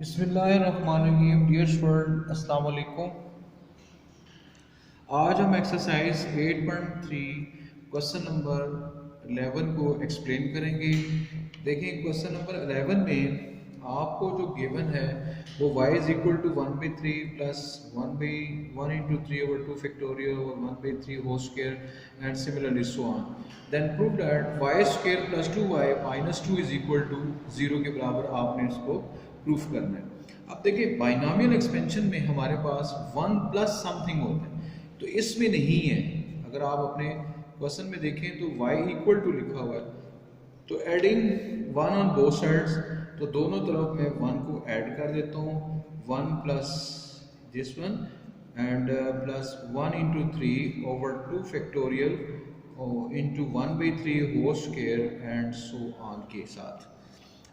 बिस्मिल्लाहिर्रहमानिर्रहीम। Dear student, अस्सलाम वालेकुम। आज हम एक्सरसाइज 8.3 क्वेश्चन नंबर 11 को एक्सप्लेन करेंगे। देखें, क्वेश्चन नंबर 11 में आपको जो गिवन है वो y is equal to 1/3 plus 1 into 3/2 factorial और 1/3 whole square and similarly so on. Then prove that y square plus 2y minus 2 is equal to 0 के बराबर आपने इसको प्रूफ करना है। अब देखिए, बाइनोमियल एक्सपेंशन में हमारे पास 1 प्लस समथिंग होता है, तो इसमें नहीं है। अगर आप अपने क्वेश्चन में देखें तो y इक्वल टू लिखा हुआ है, तो एडिंग 1 ऑन बोथ साइड्स, तो दोनों तरफ मैं 1 को ऐड कर देता हूँ। 1 plus this one and plus 1 into 3 over 2 factorial into 1/3 whole square and so on के साथ।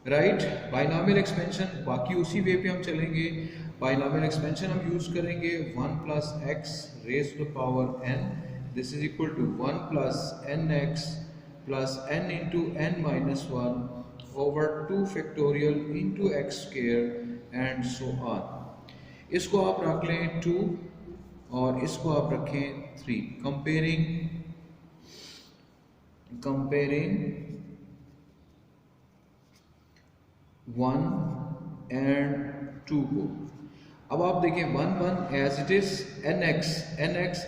राइट, बाइनोमियल एक्सपेंशन बाकी उसी वे पे हम चलेंगे। बाइनोमियल एक्सपेंशन हम यूज करेंगे 1 plus x raise to power n, this is equal to 1 plus n x plus n into n minus 1 over 2 factorial into x square and so on. इसको आप रख लें 2 और इसको आप रखें 3। कंपेयरिंग 1 एंड 2 को, अब आप देखें 1 as it is n x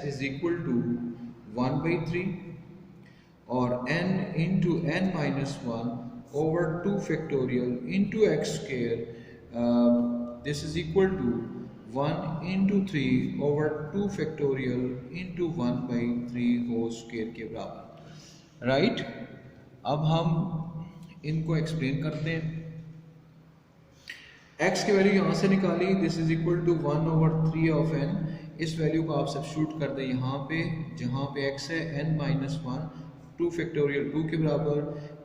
is equal to 1/3 और n into n minus 1 over 2 factorial into x square, this is equal to 1 into 3 over 2 factorial into 1/3 whole square के बराबर। राइट, अब हम इनको एक्सप्लेन करते हैं। x की वैल्यू यहाँ से निकाली, this is equal to 1/3 of n। इस वैल्यू को आप सब्स्टिट्यूट कर दें यहाँ पे, जहाँ पे x है n माइनस 1 2 फैक्टोरियल 2 के बराबर,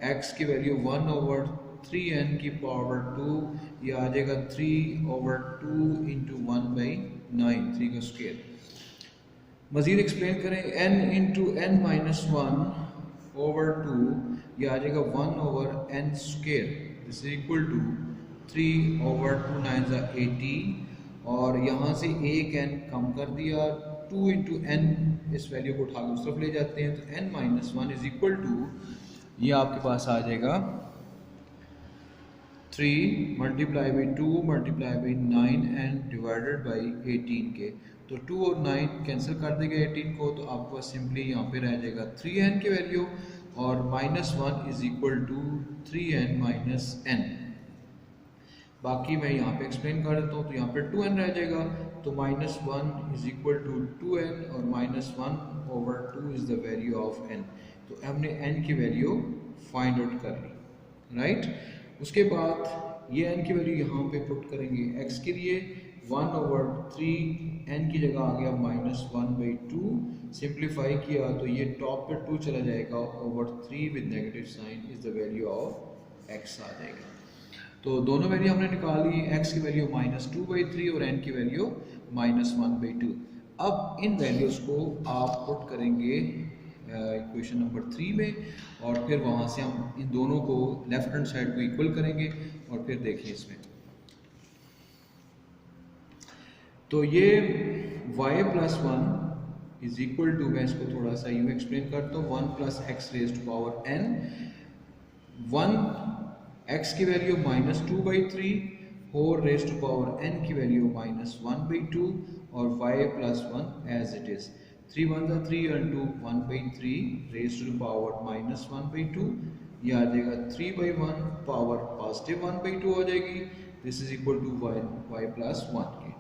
x की वैल्यू 1/3n की पावर 2, ये आ जाएगा 3/2 इंटू 1/9 3 का स्क्वायर। मजीद एक्सप्लेन करें, n into n minus 1 over 2, ये आ जाएगा 1/n square, this is equal to 3/2 9 18, और यहाँ से एक n कम कर दिया, 2 इंटू n, इस वैल्यू को उठा के उस तरफ ले जाते हैं, तो n minus 1 is equal to, ये आपके पास आ जाएगा 3 multiply by 2 multiply by 9 and divided by 18 के, तो 2 और 9 कैंसिल कर देगा 18 को, तो आपके पास सिंपली यहाँ पे रह जाएगा 3n की वैल्यू, और minus 1 is equal to 3n minus n। बाकी मैं यहाँ पे एक्सप्लेन कर देता हूँ, तो यहाँ पे 2n रह जाएगा, तो minus 1 is equal to 2n और minus 1/2 is the value of n। तो हमने n की वैल्यू फाइंड आउट कर ली। राइट, उसके बाद ये n की वैल्यू यहाँ पे पुट करेंगे x के लिए, 1/3 n की जगह आ गया माइनस 1/2, सिंप्लीफाई किया तो ये टॉप पे 2 चला जाएगा, over 3 with negative sign is the value of x आ जाएगा। तो दोनों वैल्यू हमने निकाली, x की वैल्यू माइनस 2/3 और n की वैल्यू माइनस 1/2। अब इन वैल्यूज़ को आप पुट करेंगे इक्वेशन नंबर 3 में, और फिर वहाँ से हम इन दोनों को लेफ्ट हैंड साइड को इक्वल करेंगे, और फिर देखें इसमें, तो ये y plus 1 is equal to, मैं इसको थोड़ा सा यूँ एक्सप्लेन करता हूँ, 1 plus x raise to power n, 1 x की वैल्यू माइनस 2/3 और रेज टू पावर n की वैल्यू माइनस 1/2, और y plus 1 as it is, 3 1 3 into 1/3 raise to power minus 1/2, ये आ जाएगा 3/1 पावर पॉजिटिव 1/2 हो जाएगी, this is equal to y plus 1 के,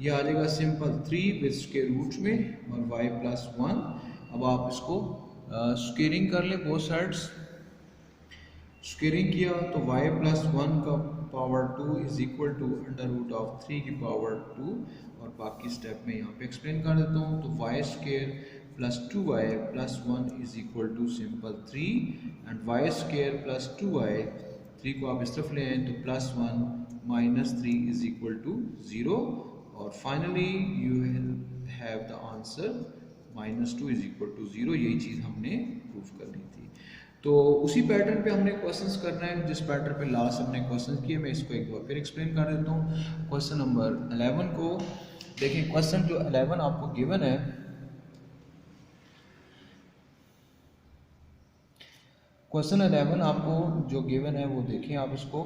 ये आ जाएगा सिंपल 3 विद स्क्वायर रूट में और y प्लस 1। अब आप इसको स्क्वेयरिंग कर लें बोथ साइड्स। स्क्वेयरिंग किया तो y प्लस 1 का power 2 is equal to under root of 3 की पावर 2, और बाकी स्टेप में यहाँ पे एक्सप्लेन कर देता हूँ, तो y square plus 2y plus 1 is equal to simple 3, and y square plus 2y, 3 को आप इस तरफ ले आए तो plus 1 minus 3 is equal to 0, और finally you will have the answer minus 2 is equal to 0। यही चीज़ हमने प्रूव करनी थी। तो उसी पैटर्न पे हमने क्वेश्चंस करना है जिस पैटर्न पे लास्ट हमने क्वेश्चन किए। मैं इसको एक बार फिर एक्सप्लेन कर देता हूँ। क्वेश्चन नंबर 11 को देखिए, क्वेश्चन जो 11 आपको गिवन है, क्वेश्चन 11 आपको जो गिवन है वो देखें आप इसको।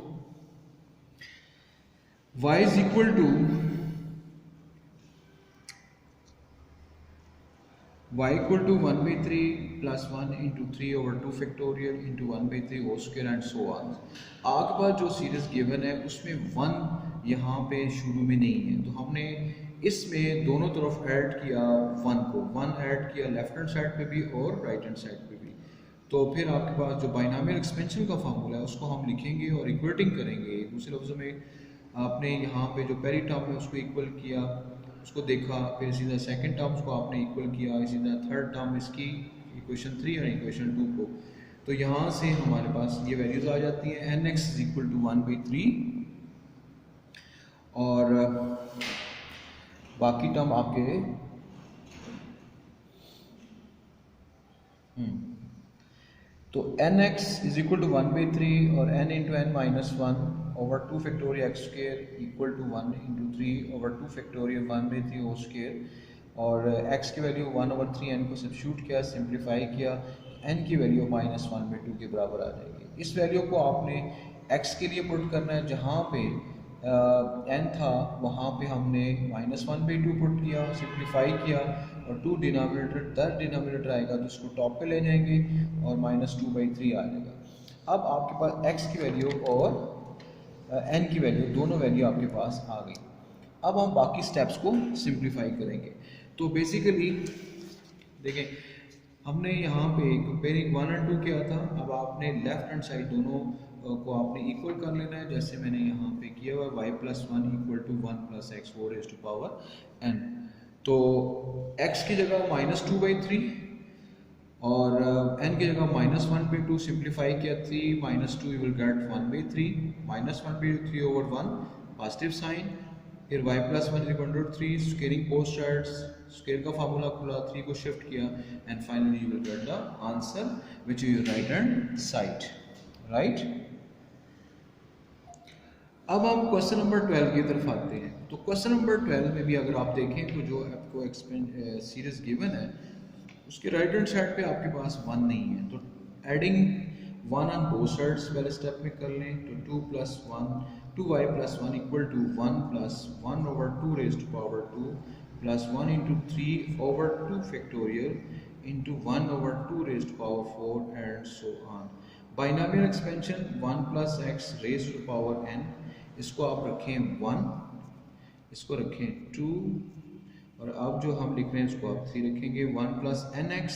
y is equal to y equal to 1/3 plus 1 into 3 over 2 factorial into 1/3 whole square and so on. आपके पास जो सीरीज गिवन है उसमें 1 यहाँ पे शुरू में नहीं है, तो हमने इसमें दोनों तरफ ऐड किया 1 को, 1 ऐड किया लेफ्ट हैंड साइड पे भी और राइट हैंड साइड पे भी। तो फिर आपके पास जो बाइनोमियल एक्सपेंशन का फार्मूला है उसको हम लिखेंगे और इक्वेटिंग करेंगे। दूसरे लफ्ज़ों में आपने यहाँ पे जो पहली टर्म है उसको इक्वल किया, उसको देखा, फिर सीधा सेकंड टर्म्स को आपने इक्वल किया, सीधा थर्ड टर्म इसकी इक्वेशन 3 और इक्वेशन 2 को। तो यहाँ से हमारे पास ये वैल्यूज आ जाती हैं nx इज इक्वल टू 1/3 और बाकी टर्म आपके तो nx इज इक्वल टू 1/3 और n into n minus 1 over 2 factorial x square equal to 1 into 3 over 2 factorial 1/3 whole square और x की वैल्यू 1/3 n को सब्स्टिट्यूट किया, सिंप्लीफाई किया, n की वैल्यू -1/2 के बराबर आ जाएगी। इस वैल्यू को आपने x के लिए पुट करना है, जहाँ पे n था वहाँ पे हमने -1/2 पुट किया, सिंप्लीफाई किया और 2 डिनोमिनेटर 10 डिनोमिनेटर आएगा तो इसको टॉप पे ले जाएंगे और -2/3 आ जाएगा। अब आपके पास x की वैल्यू और n की वैल्यू दोनों वैल्यू आपके पास आ गई। अब हम बाकी स्टेप्स को सिंप्लीफाई करेंगे। तो बेसिकली देखें, हमने यहाँ पे कंपेयरिंग 1 और 2 किया था। अब आपने लेफ्ट हैंड साइड दोनों को आपने इक्वल कर लेना है, जैसे मैंने यहाँ पे किया हुआ है y+1 equal to 1 + x 4n। तो x की जगह -2/3 और n की जगह -1/2, सिंप्लीफाई किया 3 -2 you will get 1/3, -1/3 over 1 positive sign, फिर y+1 equal 3, squaring both sides, square का फार्मूला खुला, 3 को शिफ्ट किया and finally you will get the answer which is right hand side, right. अब हम क्वेश्चन नंबर 12 की तरफ आते हैं। तो क्वेश्चन नंबर 12 में भी अगर आप देखें तो जो आपको सीरीज गिवन है उसके राइट हैंड साइड पे आपके पास 1 नहीं है, तो एडिंग 1 ऑन बोथ साइड्स पहले स्टेप में कर लें। तो 2y+1 equal to 1 + 1 over 2 raised to power 2 plus 1 into 3 over 2 factorial into 1 over 2 raised to power 4 and so on. Binomial expansion 1 + x raised to power n, इसको आप रखें 1, इसको रखें 2 और अब जो हम लिख रहे हैं इसको आप 3 रखेंगे। 1 + nx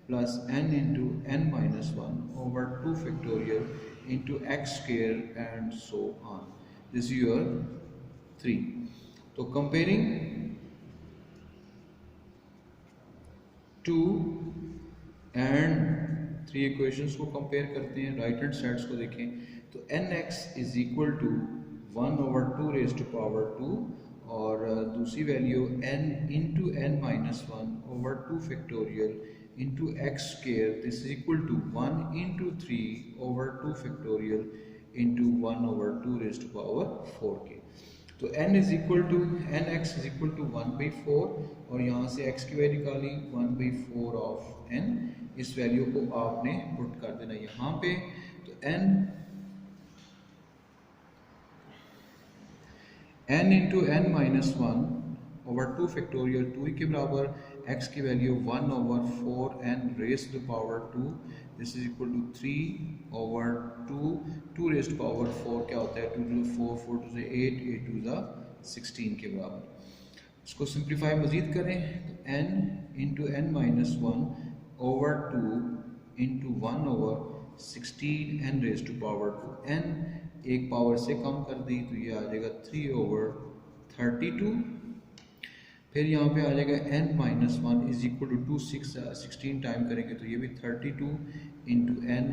plus n into n-1 over 2 factorial into x square and so on. This is your 3। तो कंपेयरिंग 2 एंड 3 इक्वेशंस को कंपेयर करते हैं, राइट हैंड साइड्स को देखें। तो nx is equal to 1 over 2 raised to power 2 और दूसरी वैल्यू n into n-1 over 2 factorial into x square, this is equal to 1 into 3 over 2 factorial into 1 over 2 raised to power 4 के। तो n is equal to nx is equal to 1/4 और यहाँ से x की value निकाली 1/4 ऑफ n। इस value को आपने पुट कर देना यहाँ पे। तो n into n-1 over 2 factorial 2 के बराबर, x की value 1 over 4n raised to power 2, this is equal to 3 over 2 raised to power 4 क्या होता है 2 to 4, 4 to 8, 8 to 16 के बराबर। इसको सिंप्लीफाई मजीद करें तो n into n-1 over 2 into 1 over 16 n raised to power 2, n एक पावर से कम कर दी तो ये आ जाएगा 3 ओवर 32। फिर यहाँ पे आ जाएगा n-1 is equal to 16 time करेंगे तो ये भी 32 into n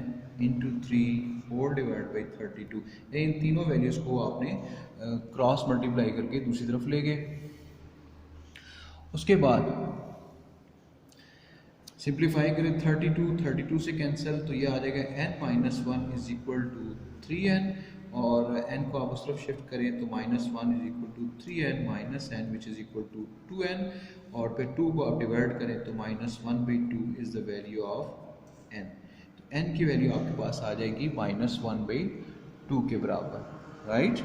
into 3 whole divide by 32। इन तीनों वैल्यूज़ को आपने क्रॉस मल्टीप्लाई करके दूसरी तरफ ले गए। उसके बाद सिंप्लीफाई करें 32 से कैंसिल, तो ये आ जाएगा n minus one is equal to 3n, और n को आप उस तरफ शिफ्ट करें तो minus one is equal to 3n minus n which is equal to 2n, और फिर 2 को आप डिवाइड करें तो minus one by two is the value of n। तो n की वैल्यू आपके पास आ जाएगी माइनस वन बाई टू के बराबर, राइट।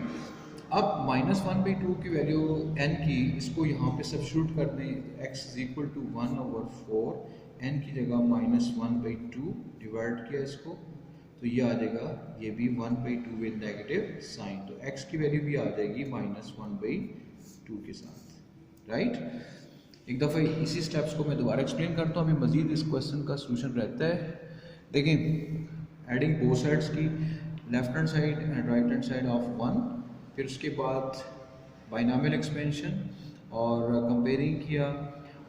अब माइनस वन बाई टू की वैल्यू n की, इसको यहाँ पे सब्स्टिट्यूट कर दें, x is equal to 1/4, n की जगह minus one by two divide किया इसको, तो ये आ जाएगा, ये भी 1/2 विद नेगेटिव साइन, तो x की वैल्यू भी आ जाएगी माइनस वन बाई टू के साथ, राइट। एक दफ़ा इसी स्टेप्स को मैं दोबारा एक्सप्लेन करता हूँ, अभी मजीद इस क्वेश्चन का सोल्यूशन रहता है। देखें, एडिंग बोथ साइड्स की, left hand side and right hand side of 1, फिर उसके बाद बाइनॉमियल एक्सपेंशन और कंपेयरिंग किया,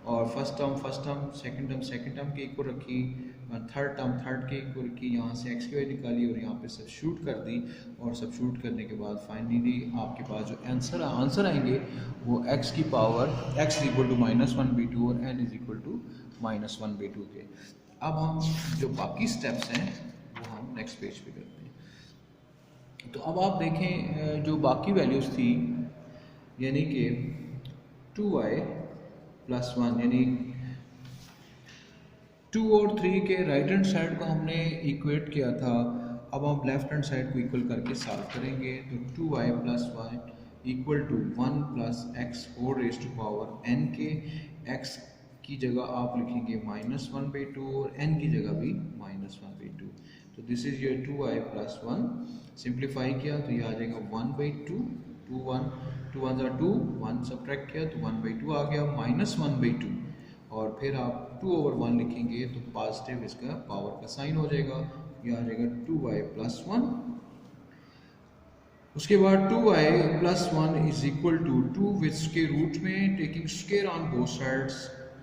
और फर्स्ट टर्म सेकंड टर्म के इक्वल रखी, थर्ड टर्म थर्ड के इक्वल की, यहाँ से x की वैल्यू निकाली और यहाँ पे सब्स्टिट्यूट कर दी, और सब्स्टिट्यूट करने के बाद फाइनली आपके पास जो आंसर आएंगे वो x की power x is equal to minus one by two और n is equal to minus one by two के। अब हम जो बाकी स्टेप्स हैं वो हम नेक्स्ट पेज पे करते हैं। तो अब आप देखें, जो बाकी वैल्यूज़ थी, यानी कि 2y प्लस वन, यानी 2 और 3 के राइट हैंड साइड को हमने इक्वेट किया था, अब हम लेफ्ट हैंड साइड को इक्वल करके सॉल्व करेंगे। तो 2y plus one equal to 1 plus x whole raise to power n के, x की जगह आप लिखेंगे माइनस वन बाई टू और n की जगह भी माइनस वन बाई टू। तो this is your 2y plus one, simplify किया तो ये आ जाएगा 1 बाई टू, 2 1 2 1 सब्ट्रैक्ट किया तो 1 बाई टू आ गया, माइनस वन बाई टू, और फिर आप 2/1 लिखेंगे तो पॉजिटिव इसका पावर का साइन हो जाएगा, ये आ जाएगा 2y प्लस वन। उसके बाद 2y plus one is equal to 2 with के रूट में taking square on both sides,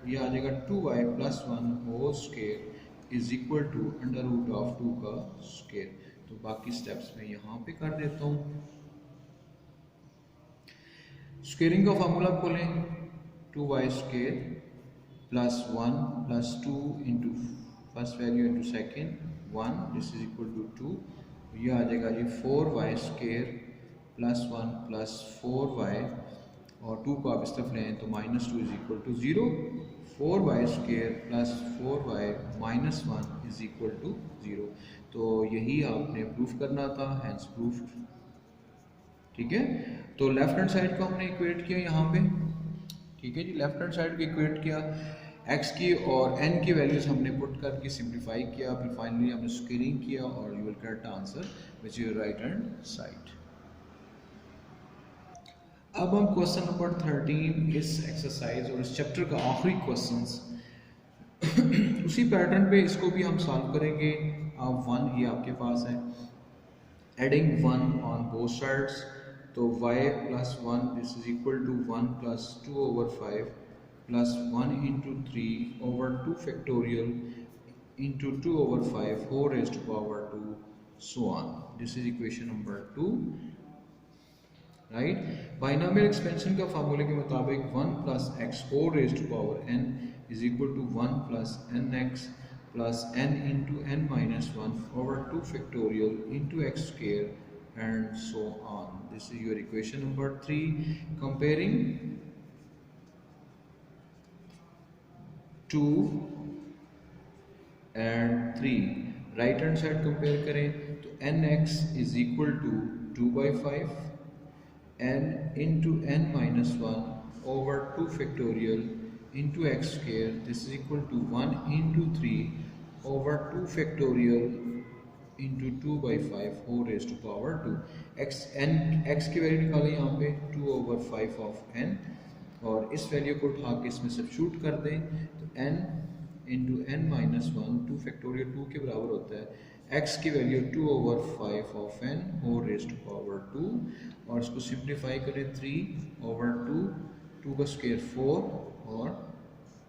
ये आ जाएगा 2y plus one whole square is equal to under root of 2 का स्क्वायर। तो बाकी स्टेप्स में यहाँ पे कर देता हूँ। स्क्वेयरिंग का फार्मूला खोलें, 2y square plus one plus two into first value into second 1, this is equal to 2, ये आ जाएगा जी 4y square plus one plus 4y, और 2 को आप इस तरफ लें तो minus two is equal to 0, 4y square plus 4y minus one is equal to 0। तो यही आपने प्रूफ करना था, हैंस प्रूफ, ठीक है। तो लेफ्ट हैंड साइड को हमने इक्वेट किया यहाँ पे, ठीक है जी, लेफ्ट हैंड साइड को इक्वेट किया, x की और n की वैल्यूज हमने पुट करके सिंप्लीफाई किया, फिर फाइनली हमने स्क्वेयरिंग किया और you will get answer which is right hand side. अब हम क्वेश्चन नंबर 13 इस एक्सरसाइज और इस चैप्टर का आखिरी क्वेश्चन उसी पैटर्न पे इसको भी हम सॉल्व करेंगे। अब 1 ये आपके पास है, एडिंग 1 ऑन बोथ साइड्स, तो y plus one this is equal to 1 plus 2/5 plus 1 into 3 over 2 factorial into 2/5 whole raise to power 2 so on, this is equation number 2, right. Binomial expansion का फार्मूले के मुताबिक 1 plus x whole raise to power n is equal to 1 plus n x plus n into n minus one over 2 factorial into x square and so on. This is your equation number 3. Comparing 2 and 3, right hand side compare करें तो nx is equal to 2/5 n into n minus 1 over 2 factorial into x square, this is equal to 1 into 3 over 2 factorial into 2/5 whole raise to power 2। x की value निकालें यहाँ पे 2/5 of n, और इस value को उठा के इसमें सब्स्टिट्यूट कर दें तो n into n minus one 2 factorial 2 के बराबर होता है x की value 2/5 of n whole raise to power 2, और इसको सिंप्लीफाई करें 3/2, 2 का स्क्वायर 4 और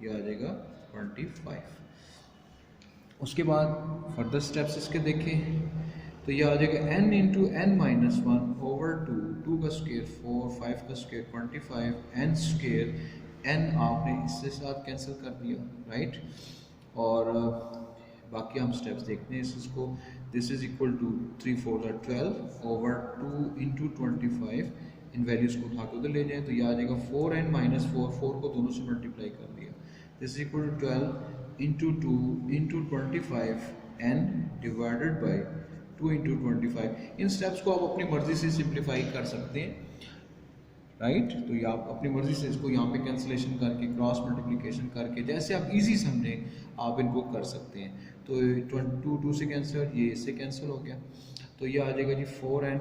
ये आ जाएगा 25। उसके बाद फर्दर स्टेप्स इसके देखें तो ये आ जाएगा n into n minus one over 2, 2 का स्क्वायर 4, 5 का स्क्वायर 25, n स्क्वायर, n आपने इसके साथ कैंसिल कर दिया, राइट। और बाकी हम स्टेप्स देखते हैं इसको। This is equal to 3 4 12 over 2 into 25। इन वैल्यूज़ को उठा के उधर ले जाएं तो ये आ जाएगा 4 एन माइनस 4, 4 को दोनों से मल्टीप्लाई कर दिया। This is equal to 12 into 2 into 25 n divided by 2 into 25। इन स्टेप्स को आप अपनी मर्जी से सिंप्लीफाई कर सकते हैं, राइट। तो ये आप अपनी मर्जी से इसको यहाँ पे कैंसिलेशन करके क्रॉस मल्टीप्लिकेशन करके जैसे आप इजी समझें आप इनको कर सकते हैं। तो 2 से कैंसिल, ये इससे कैंसिल हो गया, तो ये आ जाएगा जी 4n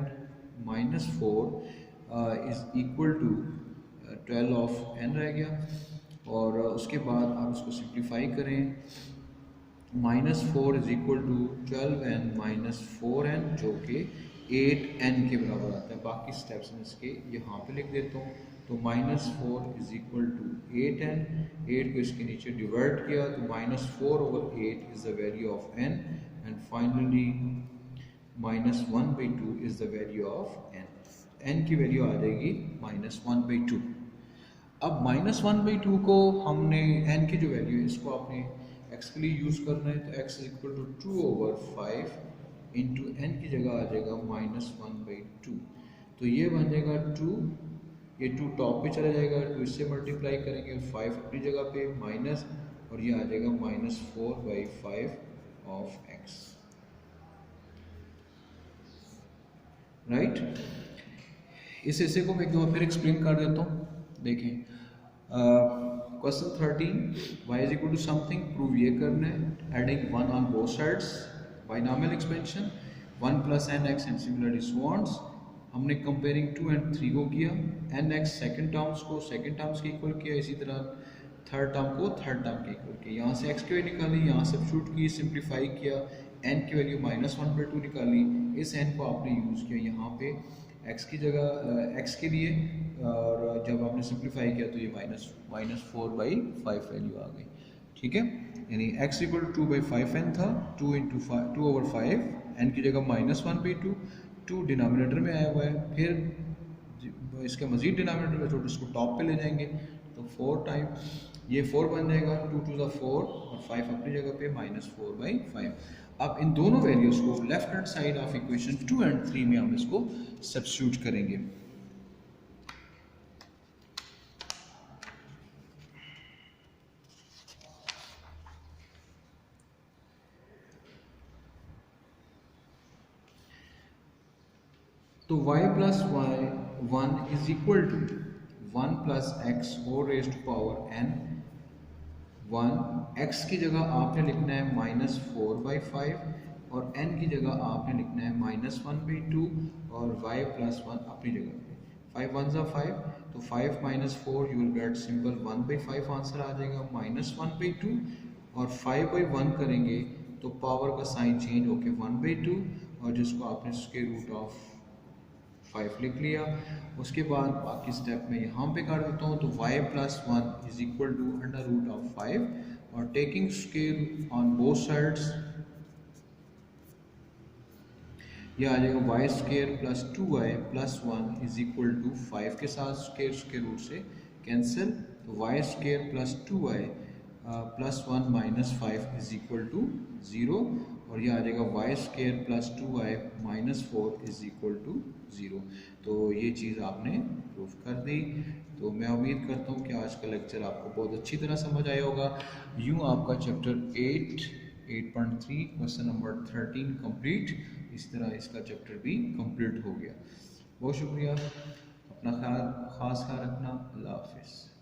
minus 4 is equal to 12 of n रह गया। और उसके बाद आप इसको सिंप्लीफाई करें, -4 is equal to 12n minus 4n जो कि 8n के बराबर आता है। बाकी स्टेप्स में इसके यहाँ पे लिख देता हूँ। तो -4 इज इक्वल टू 8n, 8 को इसके नीचे डिवाइड किया तो -4 over 8 is the value of n and finally -1/2 is the value of n। n की वैल्यू आ जाएगी -1/2। अब -1/2 को हमने n की जो वैल्यू है इसको आपने x के लिए यूज़ करना है, तो x is equal to 2 over 5 into n की जगह आ जाएगा -1/2। तो ये बन जाएगा 2, ये 2 टॉप पे चला जाएगा, 2 इससे मल्टीप्लाई करेंगे, 5 अपनी जगह पे माइनस, और ये आ जाएगा -4/5 ऑफ x, राइट। इस हिस्से को मैं एक बार फिर एक्सप्लेन कर देता हूँ। देखें, question 13, y is equal to something prove ये करना है, adding 1 on both sides, binomial expansion 1 plus n x and similarly so on. हमने कंपेयरिंग 2 एंड 3 को किया, एन एक्स सेकेंड टर्म्स को सेकेंड टर्म्स के इक्वल किया, इसी तरह थर्ड टर्म को थर्ड टर्म के इक्वल किया। यहाँ से एक्स की वैल्यू निकाली, यहाँ सब्स्टिट्यूट की, सिंप्लीफाई किया, एन की वैल्यू -1/2 निकाली। इस एन को आपने यूज़ किया यहाँ पे x की जगह x के लिए, और जब आपने सिंप्लीफाई किया तो ये -4/5 वैल्यू आ गई, ठीक है। यानी x इक्वल टू 2/5n था, 2 ओवर 5, n की जगह -1/2, 2 डिनोमिनेटर में आया हुआ है, फिर इसके मजीद डिनोमिनेटर में छोटे इसको टॉप पे ले जाएंगे तो 4 टाइम ये 4 बन जाएगा, 2 टू द 4 और 5 अपनी जगह पे -4/5। अब इन दोनों वैल्यूज को left hand side of equation 2 and 3 में हम इसको सब्स्टिट्यूट करेंगे। तो y plus y1 is equal to 1 plus x whole raised to power n। 1 x की जगह आपने लिखना है -4/5 और n की जगह आपने लिखना है -1/2 और y प्लस 1 अपनी जगह पे। 5 1 ज़ा 5, तो 5 - 4 you will get simple 1/5 answer आ जाएगा, -1/2 और 5/1 करेंगे तो पावर का साइन चेंज होके 1/2 और जिसको आपने स्क्वायर रूट ऑफ 5 लिख लिया। उसके बाद बाकी स्टेप में यहाँ पे कर देता हूँ, तो y plus 1 is equal to √5 और taking square on both sides ये आ जाएगा y square plus 2y plus 1 is equal to 5 के साथ स्क्वायर रूट से कैंसिल, तो y square plus 2y plus 1 minus 5 is equal to 0 और ये आ जाएगा y square plus 2y minus 4 is equal to 0। तो ये चीज़ आपने प्रूव कर दी। तो मैं उम्मीद करता हूँ कि आज का लेक्चर आपको बहुत अच्छी तरह समझ आया होगा। यूँ आपका चैप्टर 8.3 क्वेश्चन नंबर 13 कंप्लीट, इस तरह इसका चैप्टर भी कंप्लीट हो गया। बहुत शुक्रिया, अपना ख्याल ख़ास ख्याल रखना, अल्लाह हाफिज़।